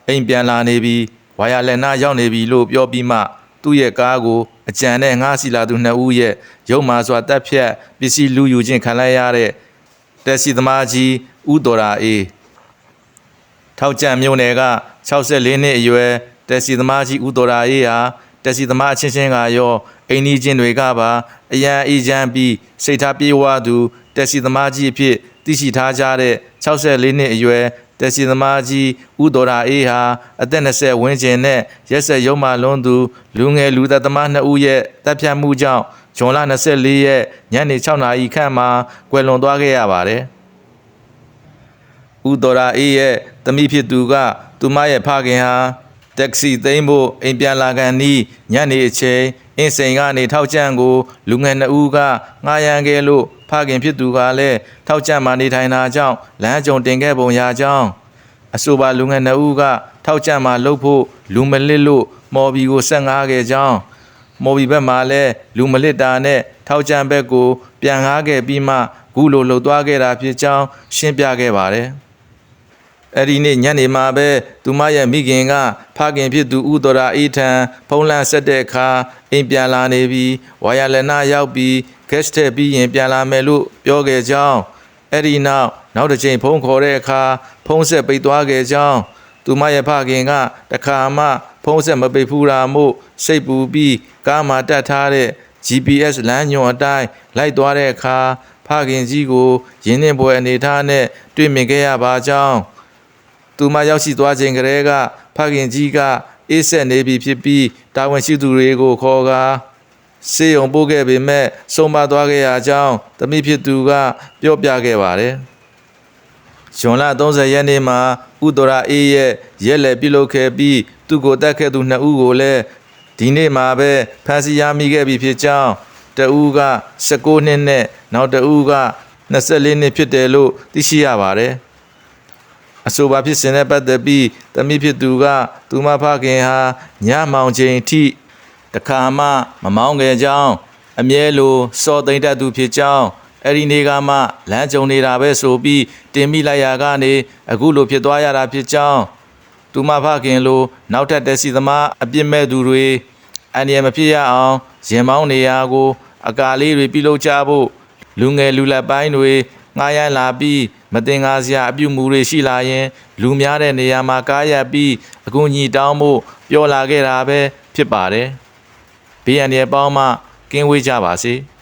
အိမ်ပြန်လာနေပြီးဝါယာလက်နာရောက်နေပြီလို့ပြောပြီးမှသူ့ရဲ့ကားကိုအကြံနဲ့ငှားစီလာသူ2ဦးရဲ့ရုံမာစွာတပ်ဖြတ်ပစ္စည်းလူယူခြင်းခံလိုက်ရတဲ့တက်စီသမားကြီးဦးတော်ရာအေးထောက်ကြံမြို့နယ်က64နှစ်အရွယ်တက်စီသမားကြီးဦးတော်ရာအေးဟာတက်စီသမားအချင်းချင်းကရောအိမ်နီးချင်းတွေကပါအရန်အေးချမ်းပြီးစိတ်ထားပြေဝသူတက်စီသမားကြီးအဖြစ်သိရှိထားကြတဲ့64နှစ်အရွယ်တက်စီသမားကြီးဦးတော်ရာအေးဟာအသက်20ဝန်းကျင်နဲ့ရက်ဆက်ရုံမာလွန်းသူလူငယ်လူသက်သမား2ဦးရဲ့တပ်ဖြတ်မှုကြောင့်ဇွန်လ24ရက်ညနေ6နာရီခန့်မှာကွယ်လွန်သွားခဲ့ရပါတယ်ဦးတော်ရာအေးရဲ့သမီးဖြစ်သူကသူမရဲ့ဖခင်ဟာတက္ကစီသိမ်းဖို့အိမ်ပြန်လာကန်နီးညနေအချိန်အင်းစိန်ကနေထောက်ကြံကိုလူငယ်2ဦးကငှားရမ်းခဲ့လို့ဖခင်ဖြစ်သူကလည်းထောက်ကြံမှနေထိုင်တာကြောင့်လမ်းကြုံတင်ခဲ့ပုံရကြောင်းအဆိုပါလူငယ်2ဦးကထောက်ကြံမှလှုပ်ဖို့လူမလစ်လို့မော်ဘီကိုဆက်ငှားခဲ့ကြောင်းမော်ဘီဘက်မှာလည်းလူမလစ်တာနဲ့ထောက်ကြံဘက်ကိုပြန်ငှားခဲ့ပြီးမှခုလိုလှုပ်သွားခဲ့တာဖြစ်ကြောင်းရှင်းပြခဲ့ပါတယ်အဲ့ဒီနေ့ညနေမှာပဲသူမရဲ့မိခင်ကဖခင်ဖြစ်သူဦးတော်ရာအေးထံဖုန်းလန့်ဆက်တဲ့အခါအိမ်ပြန်လာနေပြီးဝါယာလက်နာရောက်ပြီးဂက်စ်ထည့်ပြီးရင်ပြန်လာမယ်လို့ပြောခဲ့ကြောင်းအဲ့ဒီနောက်တစ်ချိန်ဖုန်းခေါ်တဲ့အခါဖုန်းဆက်ပိတ်သွားခဲ့ကြောင်းသူမရဲ့ဖခင်ကတခါမှဖုန်းဆက်မပိတ်ဘူးတာမို့စိတ်ပူပြီးကားမှာတက်ထားတဲ့ GPS လမ်းညွှန်အတိုင်းလိုက်သွားတဲ့အခါဖခင်ကြီးကိုရင်းနှီးပွဲအနေထားနဲ့တွေ့မြင်ခဲ့ရပါကြောင်းသူမရောက်ရှိသွားခြင်းကလေးကဖခင်ကြီးကအေးဆက်နေပြီဖြစ်ပြီးတာဝန်ရှိသူတွေကိုခေါ်ကာစေယုံပို့ခဲ့ပေမဲ့ဆုံးမသွားခဲ့ရကြောင်းသမီးဖြစ်သူကပြောပြခဲ့ပါတယ်။ဇွန်လ30ရက်နေ့မှာဦးတော်ရာအေးရဲ့ရက်လက်ပြုလုပ်ခဲ့ပြီးသူ့ကိုတတ်ခဲ့သူ2ဦးကိုလည်းဒီနေ့မှာပဲဖမ်းဆီးရမိခဲ့ပြီဖြစ်ကြောင်းတဦးက19နှစ်နဲ့နောက်တဦးက24နှစ်ဖြစ်တယ်လို့သိရှိရပါတယ်။အဆိုပါဖြစ်စဉ်နဲ့ပတ်သက်ပြီးသမီးဖြစ်သူကသူမဖခင်ဟာညမောင်ချိန်ထိတခါမှမမောင်းခဲ့ကြောင်းအမြဲလိုစော်သိမ့်တတ်သူဖြစ်ကြောင်းအဲ့ဒီနေ့ကမှလမ်းကြုံနေတာပဲဆိုပြီးတင်မိလိုက်ရာကနေအခုလိုဖြစ်သွားရတာဖြစ်ကြောင်းသူမဖခင်လိုနောက်ထပ်တက်စီသမားအပြစ်မဲ့သူတွေအန္တရာယ်မဖြစ်ရအောင်ရင်မောင်းနေရာကိုအကာလေးတွေပြုလုပ်ကြဖို့လူငယ်လူလက်ပိုင်းတွေငှားရမ်းလာပြီးမတင်ကားစရာအပြုမူတွေရှိလာရင်လူများတဲ့နေရာမှာကားရပ်ပြီးအကူအညီတောင်းဖို့ပြောလာခဲ့တာပဲဖြစ်ပါတယ်။ဘေးအန္တရာယ်ပေါင်းမှကင်းဝေးကြပါစေ။